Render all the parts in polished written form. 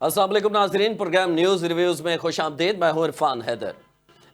अस्सलाम वालेकुम नाज़रीन, प्रोग्राम न्यूज़ रिव्यूज़ में खुश आमदीद। मैं हूं इरफान हैदर।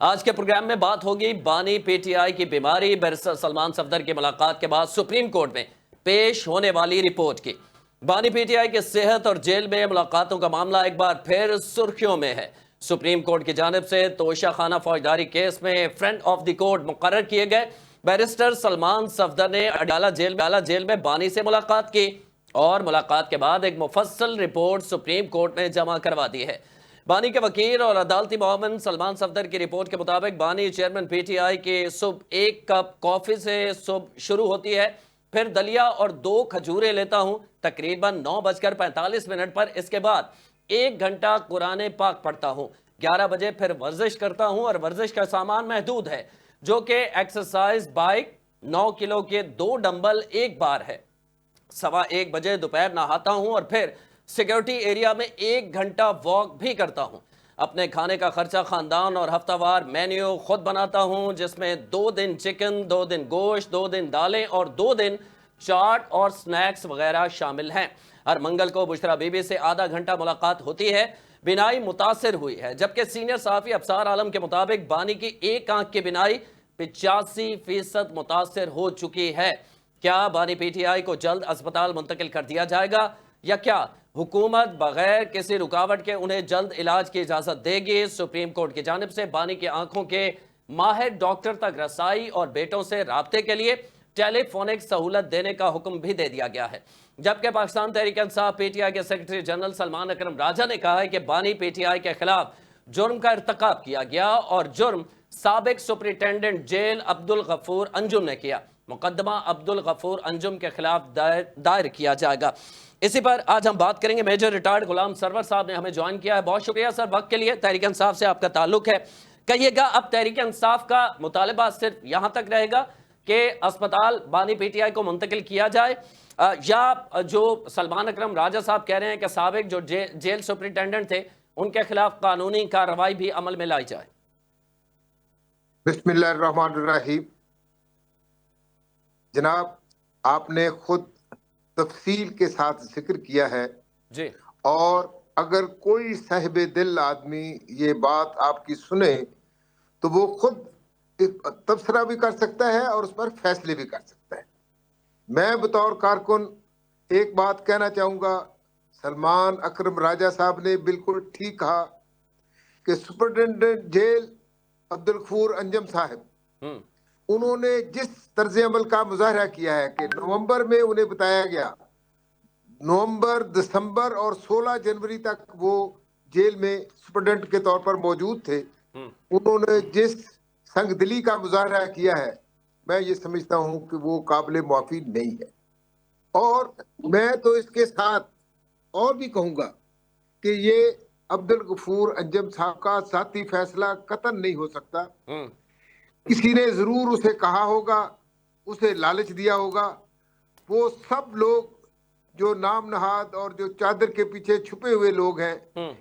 आज के प्रोग्राम में बात होगी बानी पीटीआई की बीमारी, बैरिस्टर सलमान सफदर की मुलाकात के बाद सुप्रीम कोर्ट में पेश होने वाली रिपोर्ट की। बानी पीटीआई की सेहत और जेल में मुलाकातों का मामला एक बार फिर सुर्खियों में है। सुप्रीम कोर्ट की जानिब से तोशा खाना फौजदारी केस में फ्रेंड ऑफ द कोर्ट मुकर्रर किए गए बैरिस्टर सलमान सफदर ने अडाला जेल में बानी से मुलाकात की और मुलाकात के बाद एक मुफस्सल रिपोर्ट सुप्रीम कोर्ट में जमा करवा दी है। बानी के वकील और अदालती मुआविन सलमान सफदर की रिपोर्ट के मुताबिक बानी चेयरमैन पीटीआई की सुबह एक कप कॉफी से सुबह शुरू होती है, फिर दलिया और 2 खजूरें लेता हूं तकरीबन 9:45 पर। इसके बाद 1 घंटा कुरान पाक पढ़ता हूं, 11 बजे फिर वर्जिश करता हूं और वर्जिश का सामान महदूद है, जो कि एक्सरसाइज बाइक, 9 किलो के 2 डंबल एक बार है। 1:15 बजे दोपहर नहाता हूं और फिर सिक्योरिटी एरिया में 1 घंटा वॉक भी करता हूं। अपने खाने का खर्चा खानदान और हफ्तावार मेन्यू खुद बनाता हूं, जिसमें 2 दिन चिकन, 2 दिन गोश्त, 2 दिन दालें और 2 दिन चाट और स्नैक्स वगैरह शामिल हैं। हर मंगल को बुशरा बीबी से आधा घंटा मुलाकात होती है। बिनाई मुतासिर हुई है, जबकि सीनियर सहाफ़ी अफसार आलम के मुताबिक बानी की एक आंख की बिनाई 85% मुतासिर हो चुकी है। क्या बानी पीटीआई को जल्द अस्पताल मुंतकिल कर दिया जाएगा या क्या हुकूमत बगैर किसी रुकावट के उन्हें जल्द इलाज की इजाजत देगी? सुप्रीम कोर्ट की जानिब से बानी की आंखों के माहिर डॉक्टर तक रसाई और बेटों से राब्ते के लिए टेलीफोनिक सहूलत देने का हुक्म भी दे दिया गया है। जबकि पाकिस्तान तहरीक इंसाफ पीटीआई के सेक्रेटरी जनरल सलमान अकरम राजा ने कहा है कि बानी पीटीआई के खिलाफ जुर्म का इर्तकाब किया गया और जुर्म साबिक सुपरिटेंडेंट जेल अब्दुल गफूर अंजुम ने किया। मुकदमा अब्दुल गफूर अंजुम के खिलाफ दायर किया जाएगा। इसी पर आज हम बात करेंगे। मेजर रिटायर्ड गुलाम सरवर साहब ने हमें ज्वाइन किया है। बहुत शुक्रिया सर वक्त के लिए। तहरीक इंसाफ से आपका ताल्लुक है, कहिएगा अब तहरीक इंसाफ का मुतालबा सिर्फ यहां तक रहेगा कि अस्पताल बानी पीटीआई को मुंतकिल किया जाए, या जो सलमान अकरम राजा साहब कह रहे हैं कि साबिक जो जेल सुपरिटेंडेंट थे उनके खिलाफ कानूनी कार्रवाई भी अमल में लाई जाए? बिस्मिल्लाहिर्रहमानिर्रहीम। जनाब, आपने खुद तफसील के साथ जिक्र किया है जी, और अगर कोई साहिब दिल आदमी ये बात आपकी सुने तो वो खुद तबसरा भी कर सकता है और उस पर फैसले भी कर सकता है। मैं बतौर कारकुन एक बात कहना चाहूँगा, सलमान अकरम राजा साहब ने बिल्कुल ठीक कहा कि सुपरिटेंडेंट जेल अब्दुल गफूर अंजुम साहब, उन्होंने जिस तर्ज अमल का मुजाहरा किया है कि नवंबर में उन्हें बताया गया, नवंबर, दिसंबर और 16 जनवरी तक वो जेल में सुपरिटेंडेंट के तौर पर मौजूद थे, उन्होंने जिस संगदिली का मुजाहरा किया है, मैं ये समझता हूँ कि वो काबिल मुआफी नहीं है। और मैं तो इसके साथ और भी कहूँगा कि ये अब्दुल गफूर अंजुम साहब का जाती फैसला कतई नहीं हो सकता। किसी ने जरूर उसे कहा होगा, उसे लालच दिया होगा। वो सब लोग जो नाम नहाद और जो चादर के पीछे छुपे हुए लोग हैं,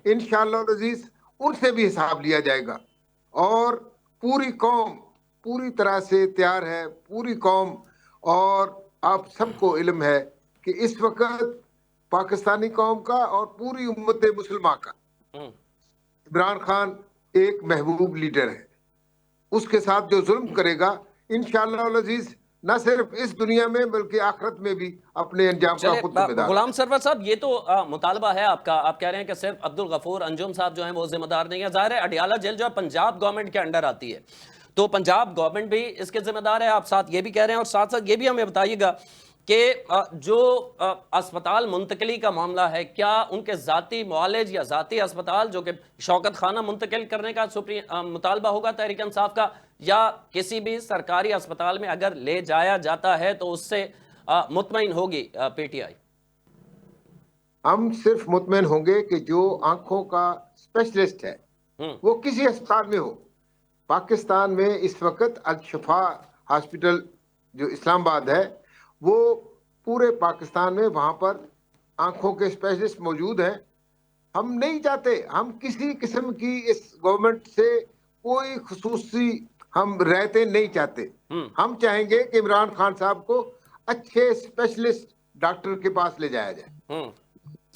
इंशाअल्लाह अजीज उनसे भी हिसाब लिया जाएगा। और पूरी कौम पूरी तरह से तैयार है, पूरी कौम। और आप सबको इल्म है कि इस वक्त पाकिस्तानी कौम का और पूरी उम्मत मुसलमान का इमरान खान एक महबूब लीडर है। उसके साथ जो जुल्म करेगा, इंशाअल्लाह अजीज न सिर्फ इस दुनिया में बल्कि आखिरत में भी अपने अंजाम का खुद जिम्मेदार। गुलाम सरवर साहब, ये तो मुतालबा है आपका, आप कह रहे हैं कि सिर्फ अब्दुल गफूर अंजुम साहब जो हैं वो जिम्मेदार नहीं है। जाहिर है अडियाला जेल जो है पंजाब गवर्नमेंट के अंडर आती है, तो पंजाब गवर्नमेंट भी इसके जिम्मेदार है, आप साथ ये भी कह रहे हैं। और साथ साथ ये भी हमें बताइएगा कि जो अस्पताल मुंतकली का मामला है, क्या उनके ज़ाती मुआलिज या ज़ाती अस्पताल जो कि शौकत खाना मुंतकिल करने का मुतालबा होगा तहरीक इंसाफ का, या किसी भी सरकारी अस्पताल में अगर ले जाया जाता है तो उससे मुतमईन होगी पीटीआई? हम सिर्फ मुतमईन होंगे कि जो आंखों का स्पेशलिस्ट है वो किसी अस्पताल में हो। पाकिस्तान में इस वक्त अल शफा हॉस्पिटल जो इस्लामाबाद है, वो पूरे पाकिस्तान में वहां पर आंखों के स्पेशलिस्ट मौजूद हैं। हम नहीं चाहते, हम किसी किस्म की इस गवर्नमेंट से कोई खुसूसी हम रहते नहीं चाहते। हम चाहेंगे कि इमरान खान साहब को अच्छे स्पेशलिस्ट डॉक्टर के पास ले जाया जाए।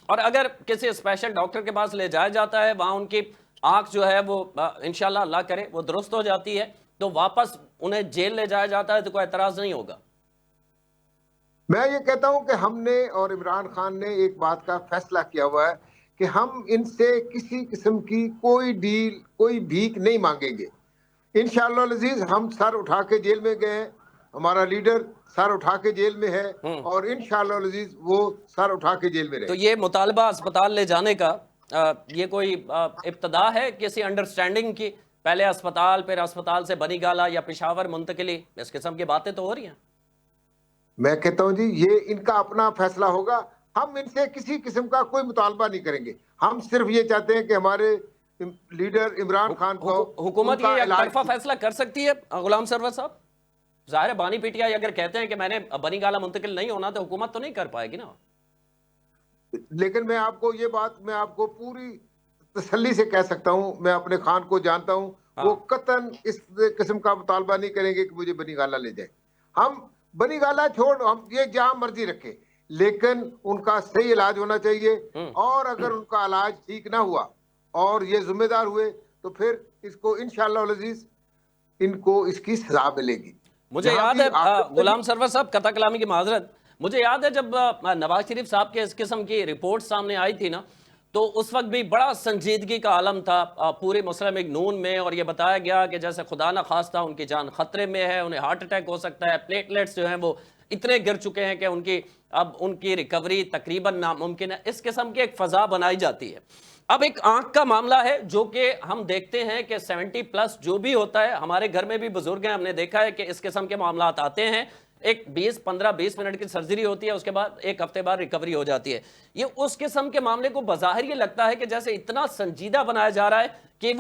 और अगर किसी स्पेशल डॉक्टर के पास ले जाया जाता है, वहां उनकी आंख जो है वो इंशाल्लाह अल्लाह करे वो दुरुस्त हो जाती है, तो वापस उन्हें जेल ले जाया जाता है, तो कोई एतराज नहीं होगा? मैं ये कहता हूं कि हमने और इमरान खान ने एक बात का फैसला किया हुआ है कि हम इनसे किसी किस्म की कोई डील, कोई भीख नहीं मांगेंगे। इंशाअल्लाह अजीज हम सर उठा के जेल में गए हैं, हमारा लीडर सर उठा के जेल में है और इंशाअल्लाह अजीज वो सर उठा के जेल में तो रहे। ये मुतालबा अस्पताल ले जाने का ये कोई इब्तदा है किसी अंडरस्टैंडिंग की? पहले अस्पताल, फिर अस्पताल से बनी गाला या पेशावर मुंतकिली, इस किस्म की बातें तो हो रही हैं। मैं कहता हूं जी ये इनका अपना फैसला होगा, हम इनसे किसी किस्म का कोई मुतालबा नहीं करेंगे। हम सिर्फ ये चाहते हैं कि हमारे लीडर इमरान खान को हुकूमत उनका ये एक इलाज तरफा फैसला कर सकती है गुलाम सरवर साहब? जाहिर है बानी पीटीआई अगर कहते हैं कि मैंने बनी गाला मुंतकिल नहीं होना, तो हुकूमत तो नहीं कर पाएगी ना। लेकिन मैं आपको ये बात मैं आपको पूरी तसल्ली से कह सकता हूं, मैं अपने खान को जानता हूं, हाँ। वो कतन इस किस्म का मुतालबा नहीं करेंगे कि मुझे बनी गाला ले जाए। हम बनी गाला छोड़, हम ये जहां मर्जी रखे, लेकिन उनका सही इलाज होना चाहिए। और अगर उनका इलाज ठीक ना हुआ और ये जिम्मेदार हुए तो फिर इसको इंशाअल्लाह अजीज इनको इसकी सजा मिलेगी। मुझे जहां याद भी है आखिर गुलाम सरवर साहब, कथा कलामी की माजरत, मुझे याद है जब नवाज शरीफ साहब के इस किस्म की रिपोर्ट सामने आई थी ना, तो उस वक्त भी बड़ा संजीदगी का आलम था पूरे मुस्लिम लीग नून में, और ये बताया गया कि जैसे खुदा न खास्ता उनकी जान खतरे में है, उन्हें हार्ट अटैक हो सकता है, प्लेटलेट्स जो हैं वो इतने गिर चुके हैं कि उनकी रिकवरी तकरीबन नामुमकिन है। इस किस्म की एक फजा बनाई जाती है। अब एक आंख का मामला है जो कि हम देखते हैं कि 70+ जो भी होता है, हमारे घर में भी बुजुर्ग हैं, हमने देखा है कि इस किस्म के मामला आते हैं, एक 15-20 मिनट की सर्जरी होती है, उसके बाद एक हफ्ते बाद रिकवरी हो जाती है। ये उस किस्म के मामले को बज़ाहिर ये लगता है कि जैसे इतना संजीदा बनाया जा रहा है कि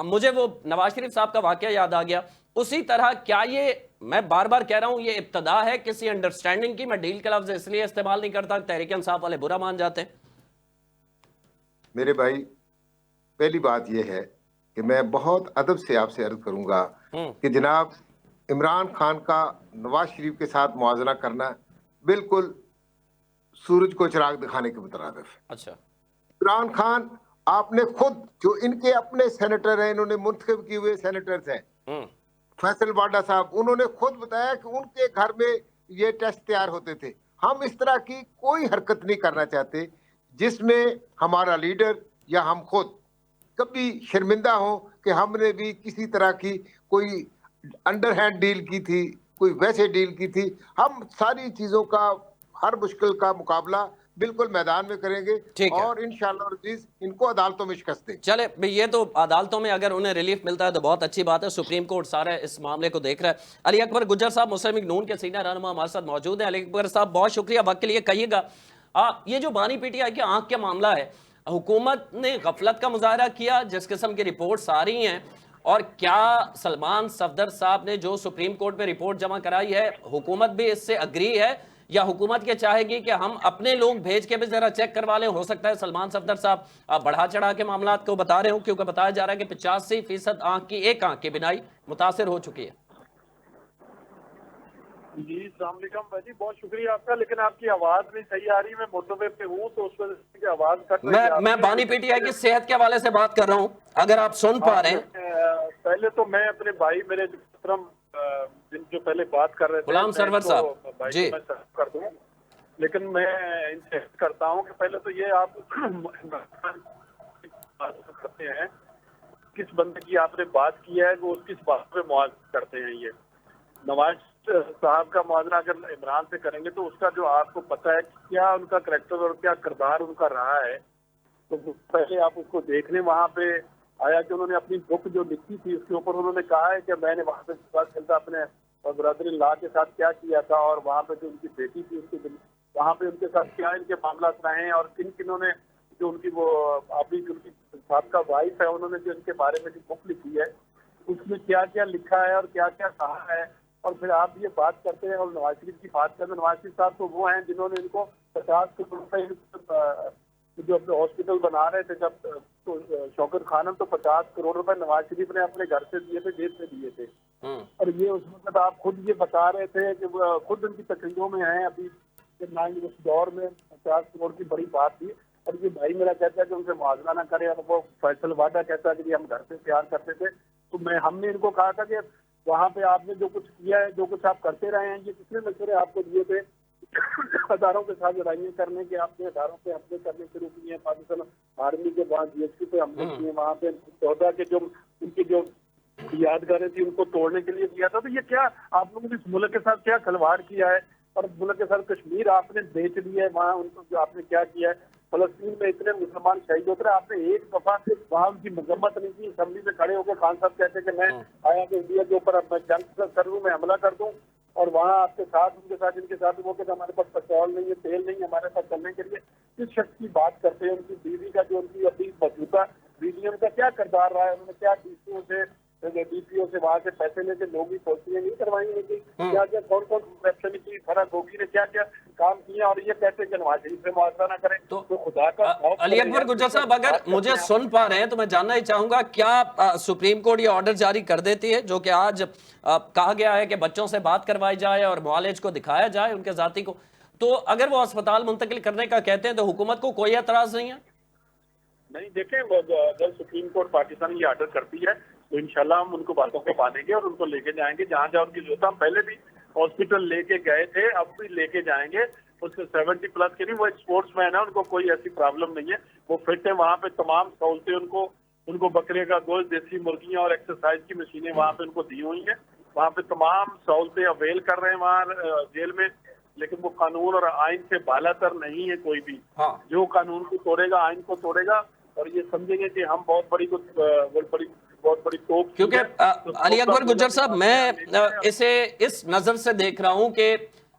मुझे वो नवाज शरीफ साहब का वाकया याद आ गया। उसी तरह क्या ये, मैं बार बार कह रहा हूं, ये इब्तदा है किसी अंडरस्टैंडिंग की? मैं डील का लफ्ज इसलिए इस्तेमाल नहीं करता, तहरीक इंसाफ वाले बुरा मान जाते हैं। मेरे भाई, पहली बात यह है कि मैं बहुत अदब से आपसे अर्ज करूंगा कि जनाब इमरान खान का नवाज शरीफ के साथ मुआवजा करना बिल्कुल सूरज को चिराग दिखाने के मुतरादिफ है। अच्छा। इमरान खान, आपने खुद, जो इनके अपने सेनेटर हैं, इन्होंने मुंतखब किए हुए सेनेटर्स हैं, फैसल बाडा साहब, उन्होंने खुद बताया कि उनके घर में ये टेस्ट तैयार होते थे। हम इस तरह की कोई हरकत नहीं करना चाहते जिसमें हमारा लीडर या हम खुद कभी शर्मिंदा हो कि हमने भी किसी तरह की कोई अंडरहैंड डील की थी, कोई वैसे डील की थी। हम सारी चीजों का, हर मुश्किल का मुकाबला बिल्कुल मैदान में करेंगे ठीक है। और इंशाअल्लाह अजीज इनको अदालतों में शिकस्त देंगे। चले भाई, ये तो अदालतों में अगर उन्हें रिलीफ मिलता है तो बहुत अच्छी बात है। सुप्रीम कोर्ट सारे इस मामले को देख रहा है। अली अकबर गुज्जर साहब मुस्लिम लीग नून के सीनियर रहनुमा हमारे साथ मौजूद हैं। अली अकबर साहब, बहुत शुक्रिया वक्त के लिए। कहिएगा, ये जो बानी पीटीआई के आंख का मामला है, हुकूमत ने गफलत का मुजाहरा किया जिस किस्म की रिपोर्ट्स आ रही हैं, और क्या सलमान सफदर साहब ने जो सुप्रीम कोर्ट में रिपोर्ट जमा कराई है, हुकूमत भी इससे अग्री है, या हुकूमत के चाहेगी कि हम अपने लोग भेज के भी जरा चेक करवा लें? हो सकता है सलमान सफदर साहब बढ़ा चढ़ा के मामला को बता रहे हो, क्योंकि बताया जा रहा है कि 85% आंख की, एक आंख की बिनाई मुतासर हो चुकी है। जी अस्सलाम वालेकुम भाई जी, बहुत शुक्रिया आपका, लेकिन आपकी आवाज नहीं सही आ रही। मैं मोटरवे पे हूँ तो उस वजह से आवाज कट रही है। मैं बानी पीटीआई की सेहत के हवाले से बात कर रहा हूँ, अगर आप सुन पा रहे हैं। पहले तो मैं अपने भाई, मेरे जो पहले बात कर रहे थे, गुलाम सरवर साहब जी, मैं कर दूं, लेकिन मैं इनसे करता हूं कि पहले तो ये आप करते हैं, किस बंदे की आपने बात की है वो किस बात पे मुआवजा करते हैं। ये नवाज साहब का मुआवजा अगर इमरान से करेंगे तो उसका जो आपको पता है क्या उनका करैक्टर और क्या किरदार उनका रहा है, तो पहले आप उसको देख लें। वहाँ पे आया कि उन्होंने अपनी बुक जो लिखी थी उसके ऊपर उन्होंने कहा है कि मैंने वहाँ पे बात चलता अपने ब्रदर ला के साथ क्या किया था, और वहाँ पे जो उनकी बेटी थी उसके वहाँ पे उनके साथ क्या इनके मामला रहे हैं, और किन किन्होंने जो उनकी वो अभी उनकी साहब का वाइफ है, उन्होंने जो इनके बारे में जो बुक लिखी है उसमें क्या क्या लिखा है और क्या क्या कहा है। और फिर आप ये बात करते हैं और नवाज शरीफ की बात करते हैं। नवाज शरीफ साहब तो वो हैं जिन्होंने इनको 50 करोड़ रुपए जो अपने हॉस्पिटल बना रहे थे जब, तो शौकत खानम तो 50 करोड़ रुपए नवाज शरीफ ने अपने घर से दिए थे, जेब से दिए थे। और ये उस वक्त आप खुद ये बता रहे थे कि खुद उनकी तकरीरों में हैं अभी कि ना ही उस दौर में 50 करोड़ की बड़ी बात थी। और ये भाई मेरा कहता है कि उनसे मुआवजा ना करे, और वो फैसल वाडा कहता है कि हम घर से प्यार करते थे। तो हमने इनको कहा था कि वहाँ पे आपने जो कुछ किया है, जो कुछ आप करते रहे हैं, ये कितने मशवरे आपको दिए थे हजारों के साथ लड़ाइयाँ करने के, आपने हजारों पे हमले करने शुरू किए हैं, पाकिस्तान आर्मी के वहाँ GSP पे हमले किए, वहाँ पे 14 के जो उनकी जो यादगारें थी उनको तोड़ने के लिए किया था। तो ये क्या आप लोगों ने इस मुल्क के साथ क्या खिलवाड़ किया है, और मुल्क के साथ कश्मीर आपने बेच दिया है, वहाँ उनको जो आपने क्या किया है। फलस्तीन में इतने मुसलमान शहीद होते रहे, आपने एक दफा वहाँ उनकी मजम्मत नहीं की। असेंबली में खड़े होकर खान साहब कहते कि मैं आया कि इंडिया के ऊपर अब मैं जंग कर लूँ, मैं हमला कर दूँ, और वहाँ आपके साथ उनके साथ जिनके साथ वो कहते हमारे पास पेट्रोल नहीं है, तेल नहीं है हमारे पास चलने के लिए। किस शख्स की बात करते हैं? उनकी बीवी का जो उनकी अभी मौजूदा बीवी, उनका क्या किरदार रहा है? उन्होंने क्या DPO से वहाँ से पैसे लेके लोग ही पहुंची नहीं करवाएंगे कि क्या क्या कौन कौन करप्शन की फरा गोगी ने क्या क्या काम किया, और ये कहते हैं नवाज शरीफ से मुआवजा ना करें। तो खुदा का अली अकबर गुज्जर साहब, अगर मुझे सुन पा रहे हैं तो मैं जानना ही चाहूंगा, क्या सुप्रीम कोर्ट ये ऑर्डर जारी कर देती है जो कि आज कहा गया है कि बच्चों से बात करवाई जाए और मुआलिज को दिखाया जाए उनके जाति को? तो अगर वो अस्पताल मुंतकिल करने का कहते हैं तो हुकूमत को कोई एतराज नहीं है? नहीं, देखें, अगर सुप्रीम कोर्ट पाकिस्तान ये ऑर्डर करती है तो इंशाल्लाह हम उनको बातों को मानेंगे और उनको लेके जाएंगे जहाँ जहाँ उनकी जरूरत। हम पहले भी हॉस्पिटल लेके गए थे, अब भी लेके जाएंगे। उसके 70+ के नहीं, वो स्पोर्ट्स मैन है, उनको कोई ऐसी प्रॉब्लम नहीं है, वो फिट है। वहाँ पे तमाम सहूलतें उनको बकरे का गोश्त, देसी मुर्गियाँ और एक्सरसाइज की मशीनें वहाँ पे उनको दी हुई हैं। वहाँ पे तमाम सहूलतें अवेल कर रहे हैं वहाँ जेल में। लेकिन वो कानून और आइन से बालातर नहीं है कोई भी। जो कानून को तोड़ेगा, आइन को तोड़ेगा, और ये समझेंगे कि हम बहुत बड़ी तोप। क्योंकि अली अकबर गुज्जर साहब, मैं इसे इस नजर से देख रहा हूं कि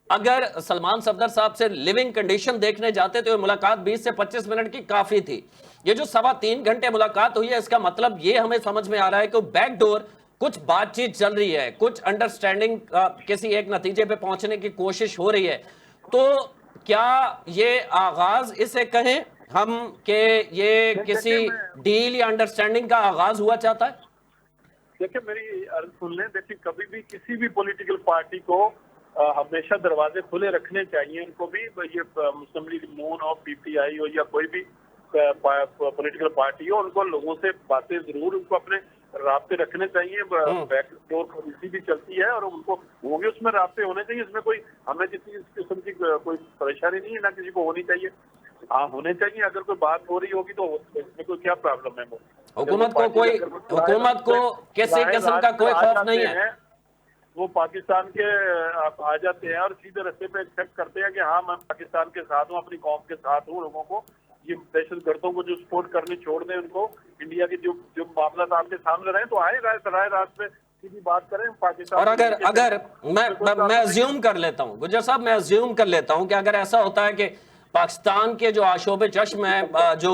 अगर सलमान सफदर साहब से लिविंग कंडीशन देखने जाते तो मुलाकात 20 से 25 मिनट की काफी थी। ये जो 3.25 घंटे मुलाकात हुई है, इसका मतलब ये हमें समझ में आ रहा है कि बैकडोर कुछ बातचीत चल रही है, कुछ अंडरस्टैंडिंग किसी एक नतीजे पे पहुंचने की कोशिश हो रही है। तो क्या ये आगाज इसे कहें हम कि ये किसी डील या अंडरस्टैंडिंग का आगाज हुआ चाहता है? देखिए, मेरी अर्ज सुन लें। देखिए, कभी भी किसी भी पॉलिटिकल पार्टी को हमेशा दरवाजे खुले रखने चाहिए। इनको भी, ये मुस्लिम लीग नून हो, PPI हो, या कोई भी पॉलिटिकल पार्टी हो, उनको लोगों से बातें जरूर, उनको अपने राब्ते रखने चाहिए। बैकडोर पॉलिसी भी चलती है और उनको होंगे, उसमें राब्ते होने चाहिए। इसमें कोई हमें किसी किस्म की कोई परेशानी नहीं है, ना किसी को होनी चाहिए। हाँ, होने चाहिए। अगर कोई बात हो रही होगी तो इसमें कोई क्या प्रॉब्लम है? हुकूमत को किसी किस्म का कोई खौफ नहीं है। वो पाकिस्तान के आ जाते हैं और सीधे रास्ते पे एक्सेप्ट करते हैं कि हाँ, मैं पाकिस्तान के साथ हूँ, अपनी कौम के साथ हूँ। लोगों को, ये दहशतगर्दों को जो सपोर्ट करनी छोड़ दें, उनको इंडिया के जो मामला आपके सामने रहे तो आए राय रात पे सीधी बात करें पाकिस्तान। और अगर मैं अज्यूम कर लेता हूँ गुज्जर साहब, मैं अज्यूम कर लेता हूँ कि अगर ऐसा होता है कि पाकिस्तान के जो आशोबे चश्म है, जो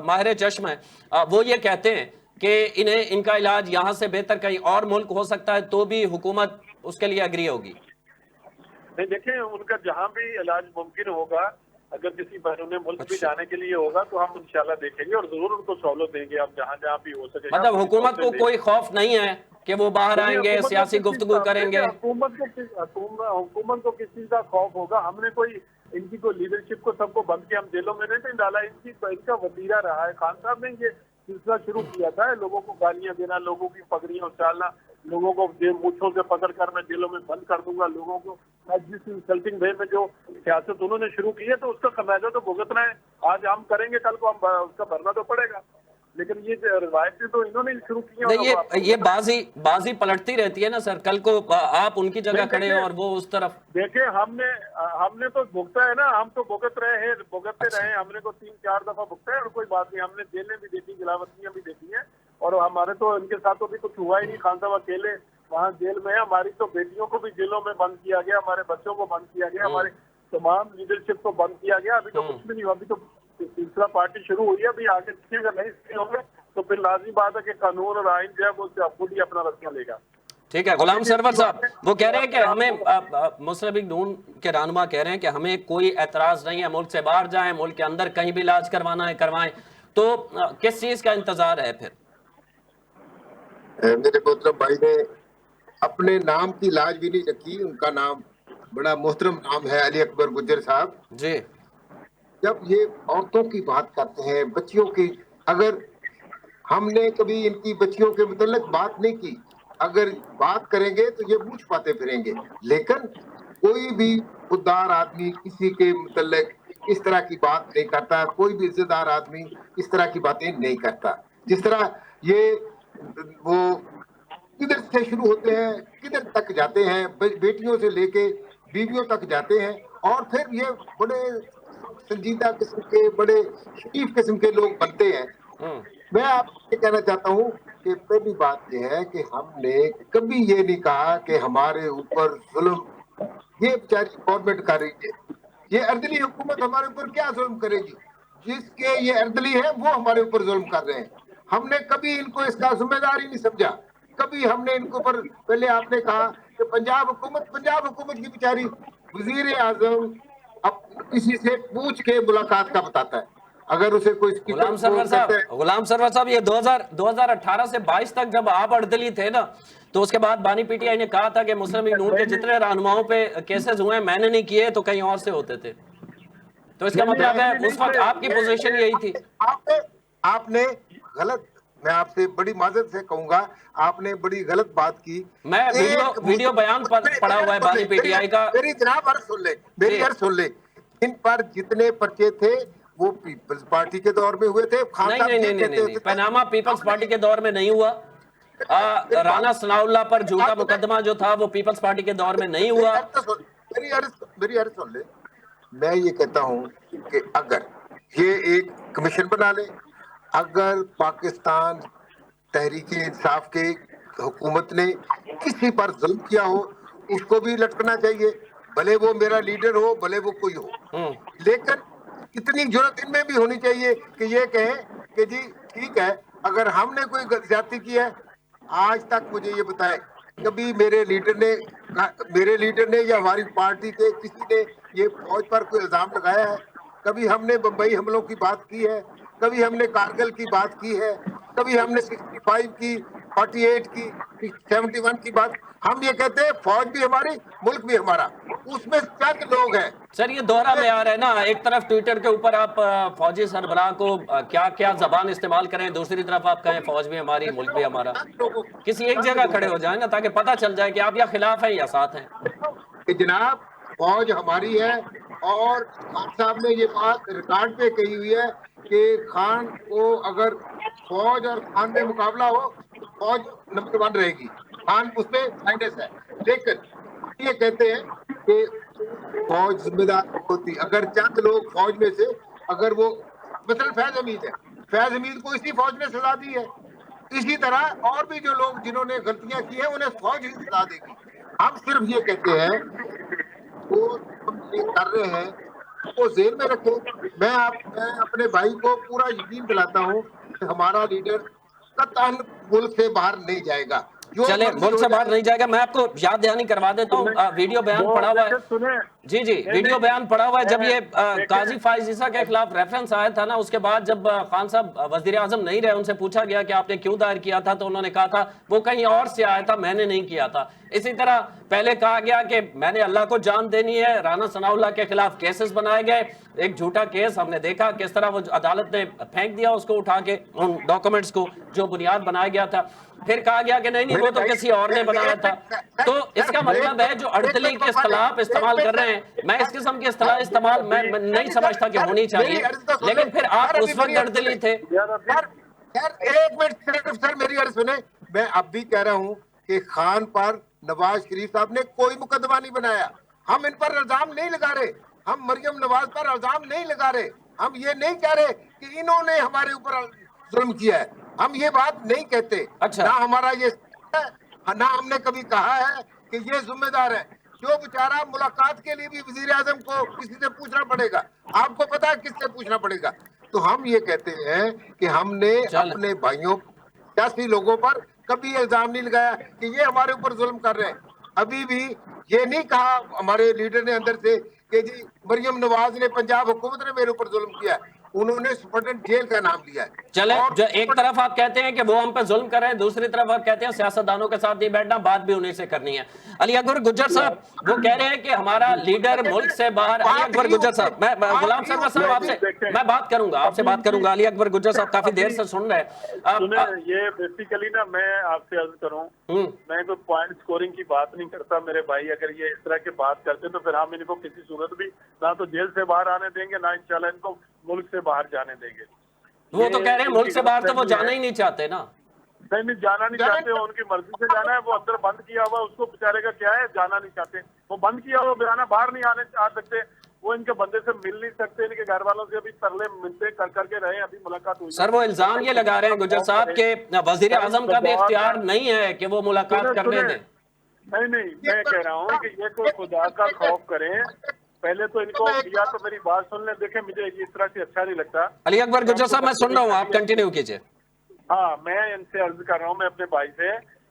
माहिर चश्म है, वो ये कहते हैं कि इनका इलाज यहाँ से बेहतर कहीं और मुल्क हो सकता है, तो भी हुकूमत उसके लिए अग्री होगी? नहीं, देखें, उनका जहाँ भी इलाज मुमकिन होगा, अगर किसी बैरून मुल्क भी जाने के लिए होगा तो हम इंशाल्लाह देखेंगे और जरूर उनको सहूलत देंगे। हम जहाँ जहाँ भी हो सके। मतलब हुकूमत को कोई खौफ नहीं है कि वो बाहर आएंगे, सियासी गुफ्तगू करेंगे? हुकूमत को किस चीज का खौफ होगा? हमने कोई इनकी कोई लीडरशिप को सबको बंद के हम जेलों में नहीं डाला। इनका वतीरा रहा है। खान साहब ने ये सिलसिला शुरू किया था, लोगों को गालियां देना, लोगों की पगड़ियां उछालना, लोगों को मूछों से पकड़कर मैं जेलों में बंद कर दूंगा, लोगों को जिस इंसल्टिंग वे में जो सियासत उन्होंने शुरू की है, तो उसका खमियाजा तो भुगतना है। आज हम करेंगे, कल को हम उसका भरना तो पड़ेगा। लेकिन ये रिवायतें तो इन्होंने शुरू की हैं। ये बाजी पलटती रहती है ना सर। कल को आप उनकी जगह खड़े हो और वो उस तरफ। देखिए, हमने तो भुगता है ना, हम तो भुगतते रहे। हमने को 3-4 दफा भुगता है और कोई बात नहीं। हमने जेलें भी देखी, गिलावतियां भी देखी हैं, और हमारे तो इनके साथ तो भी कुछ हुआ ही नहीं। खान साहब अकेले वहाँ जेल में है। हमारी तो बेटियों को भी जेलों में बंद किया गया, हमारे बच्चों को बंद किया गया, हमारे तमाम लीडरशिप को बंद किया गया। अभी तो कुछ भी नहीं हुआ। अभी तो सिलसिला पार्टी शुरू हुई है। अभी आगे अगर नहीं होंगे तो फिर लाजमी बात है कि कानून और आइन जो है वो खुद ही अपना रास्ता लेगा। ठीक है। गुलाम सरवर साहब वो कह रहे हैं कि हमें, मुस्लिम लीग नून के रहनुमा कह रहे हैं कि हमें कोई एतराज नहीं है, मुल्क से बाहर जाएं, मुल्क के अंदर कहीं भी इलाज करवाना है करवाएं। तो किस चीज का इंतजार है फिर? मेरे मोहतरम भाई ने अपने नाम की लाज भी नहीं रखी। उनका नाम बड़ा मोहतरम नाम है अली अकबर गुज्जर साहब। जी। जब ये औरतों की बात करते हैं, बच्चियों की, अगर हमने कभी इनकी बच्चियों के मुतल्लिक बात नहीं की, अगर बात करेंगे तो ये पूछ पाते फिरेंगे। लेकिन कोई भी खुददार आदमी किसी के मुतल्लिक इस तरह की बात नहीं करता, कोई भी इज्जतदार आदमी इस तरह की बातें नहीं करता। जिस तरह ये वो किधर से शुरू होते हैं किधर तक जाते हैं, बेटियों से लेके बीवियों तक जाते हैं, और फिर ये बड़े संजीदा किस्म के, बड़े शरीफ किस्म के लोग बनते हैं। मैं आपसे कहना चाहता हूँ कि पहली बात यह है कि हमने कभी ये नहीं कहा कि हमारे ऊपर जुल्म ये बेचारी गवर्नमेंट कर रही है। ये अर्दली हुकूमत हमारे ऊपर क्या जुल्म करेगी? जिसके ये अर्दली है वो हमारे ऊपर जुल्म कर रहे हैं। हमने कभी इनको इसका जिम्मेदार ही नहीं समझा। कभी हमने इनको पर, पहले आपने कहा कि पंजाब हुकूमत की बेचारी वजीर आजम अब किसी से पूछ के मुलाकात का बताता है। अगर उसे कोई गुलाम सरवर साहब, ये 2018 से 22 तक जब आप अर्दली थे ना, तो उसके बाद बानी पीटीआई ने कहा था कि मुस्लिम लीग नून के जितने रहनुमाओं पे केसेस हुए मैंने नहीं किए तो कहीं और से होते थे। तो इसका मतलब है उस वक्त आपकी पोजीशन यही थी। आपने गलत, मैं आपसे बड़ी माजरत से कहूंगा, आपने बड़ी गलत बात की। मैं वीडियो बयान पढ़ा हुआ है बानी पीटीआई का। मेरी जनाब अर्ज सुन ले, मेरी अर्ज सुन ले। इन पर जितने पर्चे थे वो पीपल्स पार्टी के दौर में हुए थे। नहीं, पनामा पीपल्स पार्टी के दौर में नहीं हुआ। राना सनाउल्लाह पर झूठा मुकदमा जो था वो पीपल्स पार्टी के दौर में नहीं हुआ। मेरी अर्ज सुन ले। मैं ये कहता हूँ कि अगर ये एक कमीशन बना ले, अगर पाकिस्तान तहरीके इंसाफ के हुकूमत ने किसी पर जुल्म किया हो उसको भी लटकना चाहिए, भले वो मेरा लीडर हो, भले वो कोई हो। लेकिन इतनी जुर्रत इनमें भी होनी चाहिए कि ये कहें कि जी ठीक है, अगर हमने कोई ज्यादती की है, आज तक मुझे ये बताएं कभी मेरे लीडर ने या हमारी पार्टी के किसी ने ये फौज पर कोई इल्जाम लगाया है? कभी हमने बम्बई हमलों की बात की है? कभी हमने कारगिल की बात की है? कभी हमने 65 की, 48 की, 71 की बात? हम ये कहते हैं फौज भी हमारी, मुल्क भी हमारा, उसमें चंद लोग हैं। सर ये दोहरा में आ रहा है ना, एक तरफ ट्विटर के ऊपर आप फौजी सरबराह को क्या क्या जबान इस्तेमाल करें, दूसरी तरफ आप कहें फौज भी हमारी, मुल्क भी हमारा। किसी एक जगह खड़े हो जाए ना, ताकि पता चल जाए कि आप या खिलाफ है या साथ हैं। कि जनाब फौज हमारी है, और खान साहब ने ये बात रिकॉर्ड पे कही हुई है कि खान को अगर फौज और खान में मुकाबला हो तो फौज नंबर 1 रहेगी, खान उसमें माइनस है। लेकिन ये कहते हैं कि फौज जिम्मेदार होती, अगर चंद लोग फौज में से, अगर वो मतलब फैज हमीद को इसी फौज ने सजा दी है, इसी तरह और भी जो लोग जिन्होंने गलतियां की है उन्हें फौज ही सजा देगी। हम सिर्फ ये कहते हैं वो कर रहे हैं वो जेल में रखें। मैं अपने भाई को पूरा यकीन दिलाता हूँ कि हमारा लीडर कतई मुल्क से बाहर नहीं जाएगा। चले मुल्क से बाहर नहीं जाएगा। मैं आपको याद दहानी करवा देता हूँ, वीडियो बयान पड़ा हुआ है। जी वीडियो बयान पड़ा हुआ है। जब ये काजी फाइज ईसा के खिलाफ रेफरेंस आया था ना, उसके बाद जब खान साहब वजीर आजम नहीं रहे, उनसे पूछा गया कि आपने क्यों दायर किया था, तो उन्होंने कहा था वो कहीं और से आया था, मैंने नहीं किया था। इसी तरह पहले कहा गया कि मैंने अल्लाह को जान देनी है, राना सनाउल्लाह के खिलाफ केसेस बनाए गए, एक झूठा केस हमने देखा किस तरह वो अदालत ने फेंक दिया उसको उठा के, उन डॉक्यूमेंट्स को जो बुनियाद बनाया गया था। फिर कहा गया कि नहीं वो तो किसी और ने बनाया था। तो इसका मतलब है जो अर्दली के खिलाफ इस्तेमाल कर रहे हैं, मैं इस किस्म की इस्तेमाल मैं नहीं समझता कि होनी चाहिए, लेकिन फिर आप उस वक्त अर्दली थे। एक मिनट सर, मेरी अर्ज सुने। मैं अब भी कह रहा हूँ कि खान पर नवाज शरीफ साहब ने कोई मुकदमा नहीं बनाया। हम इन पर इल्जाम नहीं लगा रहे, हम मरियम नवाज पर इल्जाम नहीं लगा रहे, हम ये नहीं कह रहे कि इन्होंने हमारे ऊपर जुल्म किया है, हम ये बात नहीं कहते। अच्छा। ना हमारा ये ना हमने कभी कहा है कि ये जिम्मेदार है। जो बेचारा मुलाकात के लिए भी वजीर आजम को किसी से पूछना पड़ेगा, आपको पता है किससे पूछना पड़ेगा। तो हम ये कहते हैं कि हमने अपने भाइयों सियासी लोगों पर कभी इल्जाम नहीं लगाया कि ये हमारे ऊपर जुल्म कर रहे हैं। अभी भी ये नहीं कहा हमारे लीडर ने अंदर से कि जी मरियम नवाज ने, पंजाब हुकूमत ने मेरे ऊपर जुल्म किया। उन्होंने सुपरटेंडेंट जेल का नाम लिया है। चले, और जो एक तरफ आप कहते हैं कि वो हम पे जुल्म कर रहे हैं, दूसरी तरफ आप कहते हैं सियासतदानों के साथ नहीं बैठना, बात भी उन्हीं से करनी है। अली अकबर गुज्जर साहब वो कह रहे हैं कि हमारा लीडर मुल्क से बाहर। अली अकबर गुज्जर साहब, मैं गुलाम सरवर साहब आपसे मैं बात करूंगा, आपसे बात करूंगा। अली अकबर गुज्जर साहब काफी देर से सुन रहे हैं। सुने, ये बेसिकली ना मैं आपसे अर्ज करूं, मैं तो पॉइंट स्कोरिंग की बात नहीं करता मेरे भाई। अगर ये इस तरह की बात करते तो फिर हम इनको किसी सूरत भी ना तो जेल से बाहर आने देंगे, ना इंशाल्लाह इनको मुल्क से बाहर जाने देंगे। वो तो कह रहे हैं मुल्क से बाहर तो वो जाना ही नहीं चाहते ना। नहीं, जाना नहीं चाहते, उनकी मर्जी से जाना है। वो अंदर बंद किया हुआ, उसको बेचारे का क्या है, जाना नहीं चाहते। वो बंद किया हुआ बेचारा, बाहर नहीं आने आ सकते। वो इनके बंदे से मिल नहीं सकते, इनके घर वालों से अभी तरले मिलते कर करके रहे। अभी मुलाकात हुई सर, वो इल्जाम ये लगा रहे हैं गुज्जर साहब के वजीर आजम का भी इख्तियार नहीं है कि वो मुलाकात करने दें। नहीं, मैं कह रहा हूँ कि ये कोई खुदा का खौफ करें। पहले तो इनको या तो मेरी बात सुन ले। देखें, मुझे इस तरह से अच्छा नहीं लगता। अली अकबर गुज्जर साहब मैं सुन रहा हूँ, आप कंटिन्यू कीजिए। हाँ, मैं इनसे अर्ज कर रहा हूँ, मैं अपने भाई से,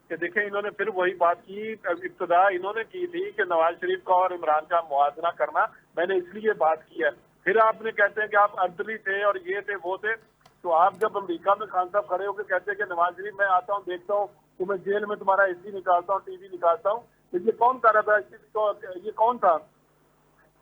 कि देखें इन्होंने फिर वही बात की। इब्तिदा इन्होंने की थी कि नवाज शरीफ का और इमरान का मुआवजा करना, मैंने इसलिए बात की है। फिर आपने कहते हैं कि आप अर्दली थे और ये थे वो थे। तो आप जब अमेरिका में खान साहब खड़े होकर कहते हैं कि नवाज शरीफ मैं आता हूँ, देखता हूँ तुम्हें जेल में, तुम्हारा एसी निकालता हूँ, टीवी निकालता हूँ, तो ये कौन कर रहा था? ये कौन था?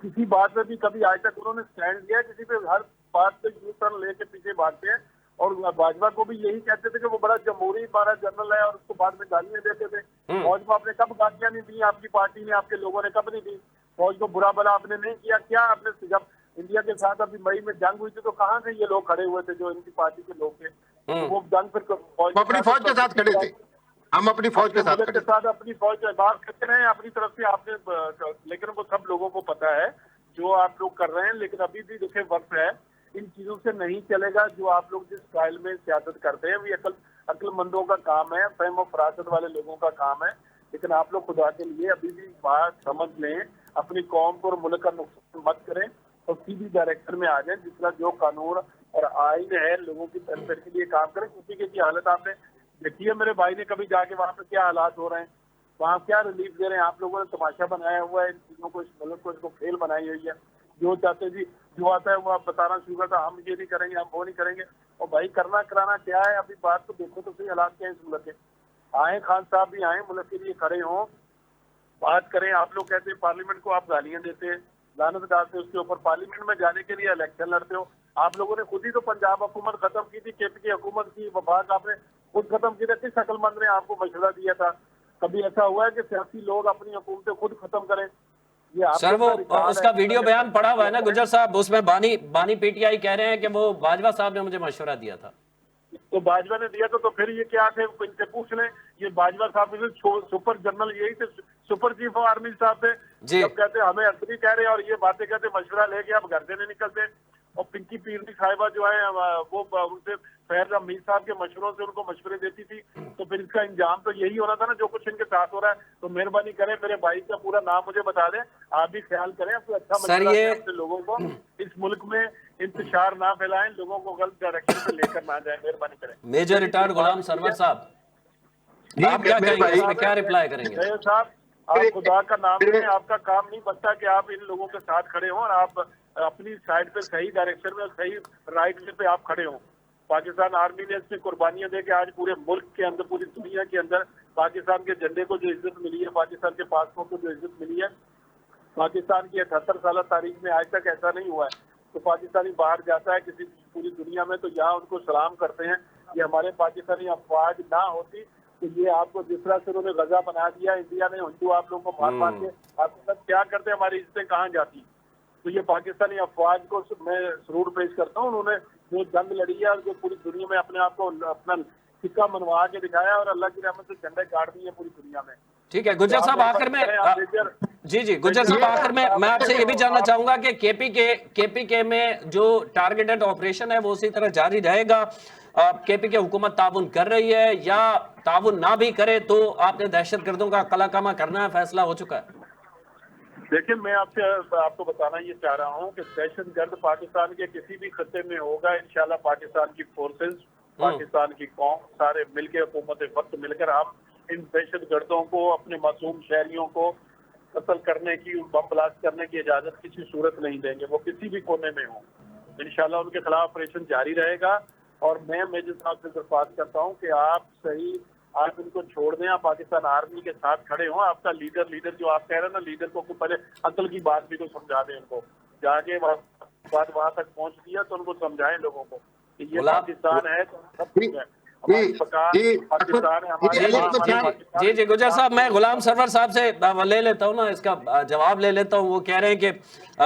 किसी बात में भी कभी आज तक उन्होंने स्टैंड लिया? किसी पे हर बात पे यू टर्न लेके पीछे भागते हैं। और भाजपा को भी यही कहते थे कि वो बड़ा जमहूरी हमारा जनरल है, और उसको बाद में गालियां देते थे। फौज को आपने कब गालियां नहीं दी? आपकी पार्टी ने, आपके लोगों ने कब नहीं दी? फौज को बुरा भला आपने नहीं किया क्या? आपने जब इंडिया के साथ अभी मई में जंग हुई थी तो कहाँ से ये लोग खड़े हुए थे जो इनकी पार्टी के लोग थे? तो वो जंग फिर अपनी फौज के साथ खड़े थे। हम अपनी फौज के साथ अपनी फौज बात करते रहे अपनी तरफ से आपने, लेकिन वो सब लोगों को पता है जो आप लोग कर रहे हैं। लेकिन अभी भी देखिए वक्त है, इन चीजों से नहीं चलेगा। जो आप लोग जिस स्टाइल में सियासत करते हैं वो अक्लमंदों का काम है, फहम और फरासत वाले लोगों का काम है। लेकिन आप लोग खुदा के लिए अभी भी बात समझ लें, अपनी कौम को और मुल्क का नुकसान मत करें और सीधी डायरेक्शन में आ जाए। जिस तरह जो कानून और आइन है लोगों की तरफ के लिए काम करें। क्योंकि की हालत आपने देखी है, मेरे भाई ने कभी जाके वहाँ पे क्या हालात हो रहे हैं, वहाँ क्या रिलीफ दे रहे हैं। आप लोगों ने तमाशा बनाया हुआ है इन चीजों को, इस मुल्क को, इसको खेल बनाई हुई है। जो चाहते जी जो आता है वो आप बताना शुरू करता, हम ये नहीं करेंगे, हम वो नहीं करेंगे। और भाई करना कराना क्या है? अभी बात तो देखो तो सही हालात क्या है इस मुल्क के। आए खान साहब भी आए, मुल्क के लिए खड़े हों, बात करें। आप लोग कहते हैं पार्लियामेंट को आप गालियां देते हैं, लानत डालते हैं उसके ऊपर। पार्लियामेंट में जाने के लिए इलेक्शन लड़ते हो। आप लोगों ने खुद ही तो पंजाब हुकूमत खत्म की थी, केपी की हुकूमत की वफाक आपने खुद खत्म की थी। किस अक्लमंद ने आपको मशवरा दिया था? कभी ऐसा हुआ है कि सियासी लोग अपनी हुकूमतें खुद खत्म करें? सर, वो उसका वीडियो बयान पड़ा हुआ है ना गुज्जर साहब, उसमें बानी पीटीआई कह रहे हैं कि वो बाजवा साहब ने मुझे मशवरा दिया था। तो बाजवा ने दिया तो फिर ये क्या थे? इनसे पूछ लें। ये बाजवा साहब सुपर जनरल यही थे, सुपर चीफ ऑफ आर्मी साहब थे। जब कहते हमें असली कह रहे हैं और ये बातें कहते मशवरा लेके आप घर से नहीं निकलते। और पिंकी पीरनी साहिबा जो है वो उनसे फैज अमीर साहब के मशवरों से उनको मशवरे देती थी। तो फिर इसका इंजाम तो यही होना था ना जो कुछ इनके साथ हो रहा है। तो मेहरबानी करें, मेरे भाई का पूरा नाम मुझे बता दें, आप भी ख्याल करें, कोई अच्छा मशवरा दें लोगों को। इस मुल्क में इंतशार ना फैलाएं, लोगों को गलत डायरेक्शन पे लेकर ना जाए, मेहरबानी करें। मेजर रिटायर्ड गुलाम सरवर साहब, आप क्या कहेंगे, इसमें क्या रिप्लाई करेंगे? साहब, आप खुदा का नाम लें, आपका काम नहीं बनता कि आप इन लोगों के साथ खड़े हों और आप अपनी साइड पे सही डायरेक्शन में सही राइट वे पे आप खड़े हों। पाकिस्तान आर्मी ने इसमें कुर्बानियां दे के आज पूरे मुल्क के अंदर, पूरी दुनिया के अंदर पाकिस्तान के झंडे को जो इज्जत मिली है, पाकिस्तान के पासपोर्ट को जो इज्जत मिली है, पाकिस्तान की 78 साल तारीख में आज तक ऐसा नहीं हुआ है। तो पाकिस्तानी बाहर जाता है किसी पूरी दुनिया में तो यहाँ उनको सलाम करते हैं। ये हमारे पाकिस्तानी अफवाज ना होती तो ये आपको जिस तरह से उन्होंने गजा बना दिया, इंडिया ने हिंदू आप लोगों को मार के आप सब क्या करते हैं, हमारी इज्जतें कहाँ जाती। तो ये पाकिस्तानी अफवाज को मैं जरूर पेश करता हूँ। उन्होंने जो जंग लड़ी है और जो पूरी दुनिया में अपने आप को अपना सिक्का मनवा के दिखाया और अल्लाह की रहमत से झंडे गाड़ दिए पूरी दुनिया में। ठीक है गुज्जर साहब, आखिर में जी गुज्जर साहब, आखिर में मैं आपसे ये भी जानना चाहूंगा कि केपीके में जो टारगेटेड ऑपरेशन है वो उसी तरह जारी रहेगा? केपीके हुकूमत ताउन कर रही है या ताउन ना भी करे तो आपने दहशतगर्दों का कलाकामा करना है, फैसला हो चुका है? देखिए, मैं आपको बताना ये चाह रहा हूँ कि दहशतगर्द पाकिस्तान के किसी भी खत्ते में होगा, इंशाल्लाह पाकिस्तान की फोर्सेस, पाकिस्तान की कौम सारे मिलकर, हुकूमत वक्त मिलकर हम इन दहशतगर्दों को, अपने मासूम शहरियों को कत्ल करने की, बम ब्लास्ट करने की इजाजत किसी सूरत नहीं देंगे, वो किसी भी कोने में हो। इंशाल्लाह उनके खिलाफ ऑपरेशन जारी रहेगा। और मैं मेजर साहब से दरख्वास्त करता हूँ कि आप सही, आप इनको छोड़ दें, आप पाकिस्तान आर्मी के साथ खड़े हों। आपका लीडर जो आप कह रहे हैं ना, लीडर को पहले अकल की बात भी तो समझा दें उनको, जाके बात वहां तक पहुंच दिया तो उनको समझाएं लोगों को कि ये पाकिस्तान है तो सब कुछ है, हमारी बका पाकिस्तान है, हमारे जी गुजर साहब, मैं गुलाम सरवर साहब से ले लेता हूँ ना, इसका जवाब ले लेता हूँ। वो कह रहे हैं कि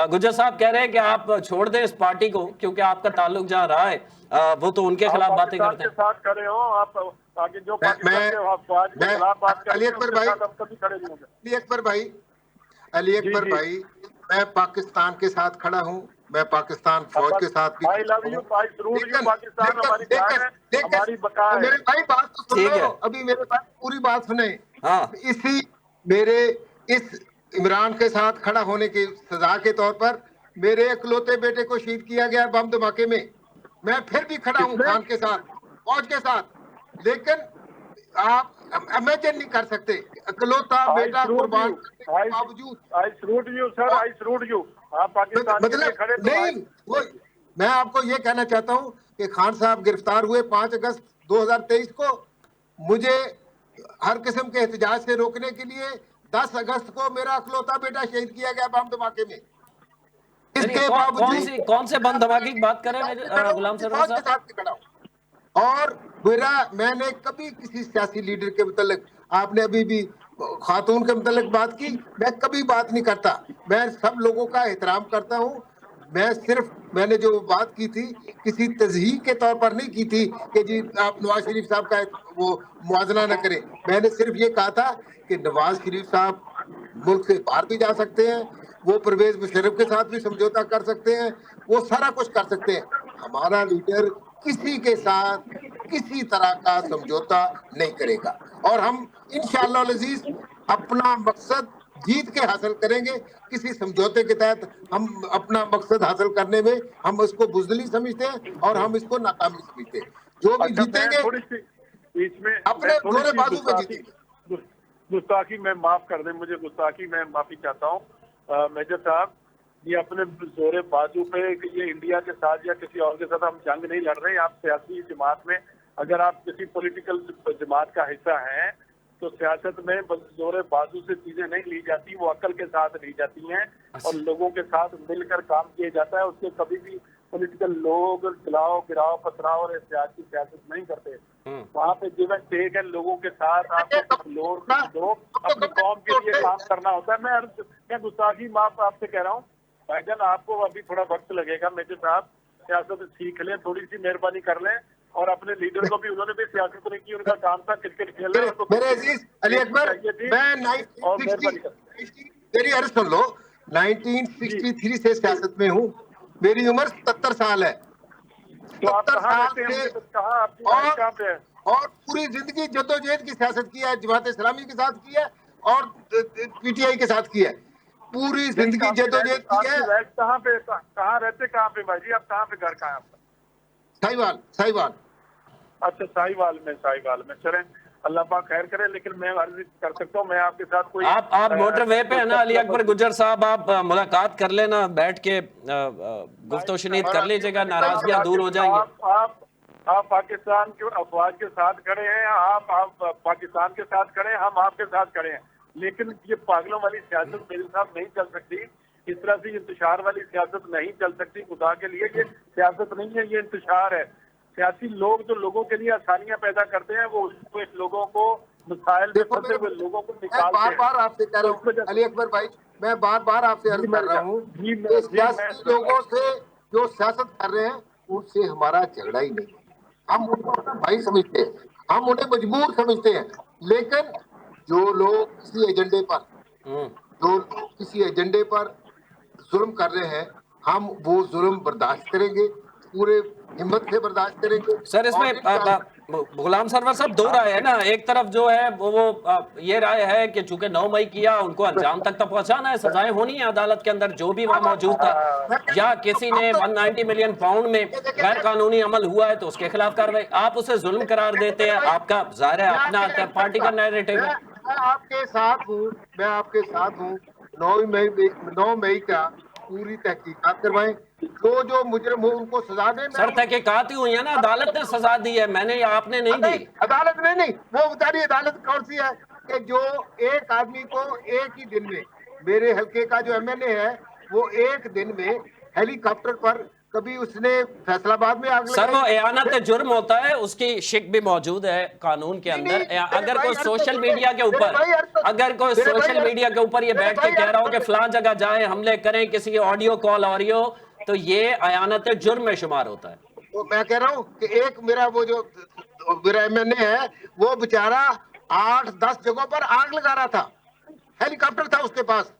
गुजर साहब कह रहे हैं कि आप छोड़ दें इस पार्टी को, क्योंकि आपका ताल्लुक जहाँ रहा है वो तो उनके खिलाफ बातें करते हैं। साथ खड़े हो आप, आगे जो पाकिस्तान के खिलाफ बात करते हैं उसके साथ हम कभी खड़े नहीं होंगे। अली अकबर भाई, मैं पाकिस्तान के साथ खड़ा हूँ, मैं पाकिस्तान फौज के साथ भी। I love you, I salute you, Pakistan हमारी जान है, हमारी बका है। मेरे भाई बात तो सुन लो, अभी मेरे पास पूरी बात सुने। इसी मेरे इस इमरान के साथ खड़ा होने की सजा के तौर पर मेरे इकलौते बेटे को शहीद किया गया बम धमाके में। मैं फिर भी खड़ा हूँ खान के साथ, फौज के साथ, लेकिन आप इमेजिन नहीं कर सकते इकलौता बेटा कुर्बान करने के बावजूद। I salute you sir, I salute you. आप पाकिस्तान के लिए खड़े नहीं, वो मैं आपको ये कहना चाहता हूँ कि खान साहब गिरफ्तार हुए 5 अगस्त 2023 को। मुझे हर किस्म के एहतजाज से रोकने के लिए 10 अगस्त को मेरा इकलौता बेटा शहीद किया गया बम धमाके में। इसके बावजूद कौन से बम धमाके की बात करें गुलाम सरवर साहब? और मैंने कभी किसी सियासी लीडर के मुतालिक, आपने अभी भी खातून के मुतालिक बात की, मैं कभी बात नहीं करता। मैं सब लोगों का एहतराम करता हूँ। मैंने जो बात की थी किसी तज़हीक के तौर पर नहीं की थी कि जी आप नवाज शरीफ साहब का वो मुआवजा न करें। मैंने सिर्फ ये कहा था कि नवाज शरीफ साहब मुल्क से बाहर भी जा सकते हैं, वो परवेज मुशर्रफ के साथ भी समझौता कर सकते हैं, वो सारा कुछ कर सकते हैं। हमारा लीडर किसी के साथ किसी तरह का समझौता नहीं करेगा और हम इंशाअल्लाह अज़ीज अपना मकसद जीत के हासिल करेंगे। किसी समझौते के तहत हम अपना मकसद हासिल करने में हम इसको बुज़दिली समझते हैं और हम इसको नाकामी समझते हैं। जो भी जीतेंगे अपने जोरे बाजू पे जीतेंगे। गुस्ताखी में माफ कर दें मुझे, गुस्ताखी में माफी चाहता हूँ मेजर साहब। ये अपने जोरे बाजू पे ये इंडिया के साथ या किसी और के साथ हम जंग नहीं लड़ रहे हैं। आप सियासी जमात में, अगर आप किसी पॉलिटिकल जमात का हिस्सा हैं तो सियासत में जोरे बाजू से चीजें नहीं ली जाती, वो अकल के साथ ली जाती हैं और लोगों के साथ मिलकर काम किया जाता है। उससे कभी भी पॉलिटिकल लोग गिलाओ गिराओ पथराव और एहतियात की सियासत नहीं करते। वहाँ पे गिव एंड टेक है, लोगों के साथ आपको लोग दो अपनी कौम के लिए काम करना होता है। मैं गुस्ताखी माफ आपसे कह रहा हूँ भाईजान, आपको अभी थोड़ा वक्त लगेगा। मेजर साहब सियासत सीख लें, थोड़ी सी मेहरबानी कर लें और अपने लीडर को भी, उन्होंने भी सियासत नहीं की, उनका काम था क्रिकेट खेलना। मेरे अजीज अली अकबर, मैं 1963 से सियासत में हूँ। मेरी उम्र 77 साल है। तो आप कहाँ रहते हैं? और पूरी जिंदगी जद्दोजहद की सियासत की है, जमात इस्लामी के साथ की है और पीटीआई के साथ की है। पूरी जिंदगी जद्दोजहद की है। कहाँ रहते भाई जी? आप कहाँ पे घर कहाँ है आपका? साहिवाल। अच्छा, साहिवाल में चलें, अल्लाह पाक खैर करे। लेकिन मैं अर्ज कर सकता हूँ, मैं आपके साथ कोई, आप मोटरवे पे है ना अली अकबर गुजर साहब, आप मुलाकात कर लेना, बैठ के गुफ्तगू शुनीद कर लीजिएगा, नाराजगियां दूर हो जाएंगी। आप पाकिस्तान के अफवाज के साथ खड़े हैं, आप पाकिस्तान के साथ खड़े हैं, हम आपके साथ खड़े हैं। लेकिन ये पागलों वाली सियासत मेरे साथ नहीं चल सकती, इस तरह से इंतशार वाली सियासत नहीं चल सकती। खुदा के लिए ये सियासत नहीं है, ये इंतशार है। सियासी लोग जो लोगों के लिए आसानियां पैदा करते हैं, वो लोगों को मसाइल में फंसे हुए लोगों को निकालते हैं। बार आपसे कह रहा हूँ अली अकबर भाई, मैं बार आपसे अर्ज कर रहा हूँ, सियासी लोगों से जो सियासत कर रहे हैं उनसे हमारा झगड़ा ही नहीं है। हम उनको अपना भाई समझते हैं, हम उन्हें मजबूर समझते हैं। लेकिन जो लोग किसी एजेंडे पर जुल्म कर रहे हैं, हम वो जुल्म बर्दाश्त करेंगे, पूरे हिम्मत से बर्दाश्त करेंगे। सर इसमें गुलाम सरवर साहब दो राय है ना। एक तरफ जो है वो ये राय है कि चूंकि 9 मई किया, उनको अंजाम तक तो पहुंचाना है, सजाएं होनी है अदालत के अंदर, जो भी वहां मौजूद था। या किसी ने 190 मिलियन पाउंड में गैर कानूनी अमल हुआ है तो उसके खिलाफ कार्रवाई। आप उसे जुल्म करार देते हैं, आपका जाहिर है अपना पार्टी का नैरेटिव है। मैं आपके साथ हूँ 9 मई का पूरी तहकीकात करवाएं, जो मुजरिम हो उनको सजा दें। सर तहकीकात ही हुई है ना, अदालत ने सजा दी है, मैंने या आपने नहीं दी। अदालत ने नहीं, वो बताइए अदालत कौन सी है कि जो एक आदमी को एक ही दिन में, मेरे हल्के का जो एमएलए है वो एक दिन में हेलीकॉप्टर पर, कभी उसने फैसलाबाद में आग सर वो लगाई। एयानत जुर्म होता है, उसकी शिक भी मौजूद है कानून के अंदर। अगर कोई सोशल मीडिया के ऊपर, अगर कोई सोशल मीडिया के ऊपर ये बैठ के कह रहा हो कि फलां जगह जाए, हमले करें, किसी की ऑडियो कॉल आ रही हो, तो ये एयानत जुर्म में शुमार होता है। तो मैं कह रहा हूँ कि एक मेरा वो जो मेरा एमएलए है वो बेचारा 8-10 जगहों पर आग लगा रहा था, हेलीकॉप्टर था उसके पास,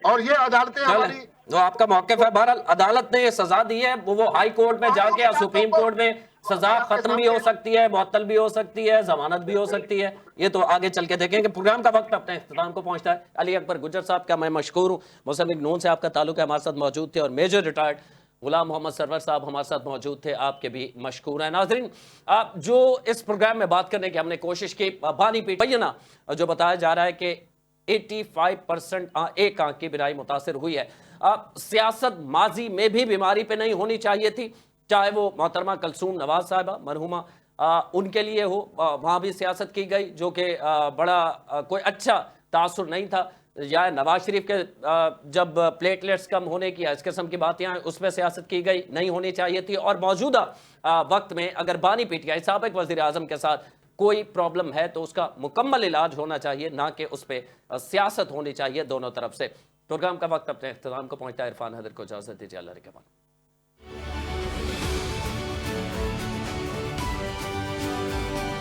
और ये अदालतें हमारी। तो आपका मौक़िफ़ है। बहरहाल अदालत ने ये सजा दी है, वो हाई कोर्ट में जाके या सुप्रीम कोर्ट में सजा खत्म भी हो सकती है, मुअत्तल भी हो सकती है, जमानत भी हो सकती है, ये तो आगे चल के देखेंगे। प्रोग्राम का वक्त अपने इख्तिताम को पहुंचता है। अली अकबर गुज्जर साहब का मैं मशकूर हूँ, मुस्लिम लीग नून से आपका ताल्लुक है, हमारे साथ मौजूद थे, और मेजर रिटायर्ड गुलाम मोहम्मद सरवर साहब हमारे साथ मौजूद थे, आपके भी मशकूर हैं। नाज़रीन, आप जो इस प्रोग्राम में बात करने की हमने कोशिश की, बानी पीट बैना जो बताया जा रहा है कि 85% एक आंख की बिनाई मुतासिर हुई है। सियासत माजी में भी बीमारी पे नहीं होनी चाहिए थी, चाहे वो मोहतरमा कलसूम नवाज साहिबा मरहुमा उनके लिए हो, वहाँ भी सियासत की गई जो कि बड़ा कोई अच्छा तासुर नहीं था, या नवाज शरीफ के जब प्लेटलेट्स कम होने की इस किस्म की बातें आए उसमें सियासत की गई, नहीं होनी चाहिए थी। और मौजूदा वक्त में अगर बानी पीटीआई साबिक वज़ीर आज़म के साथ कोई प्रॉब्लम है तो उसका मुकम्मल इलाज होना चाहिए, ना कि उस पर सियासत होनी चाहिए दोनों तरफ से। प्रोग्राम का वक्त अपने इख्तिताम को पहुंचता है। इरफान हैदर को इजाज़त दीजिए। अल्लाह के बाद।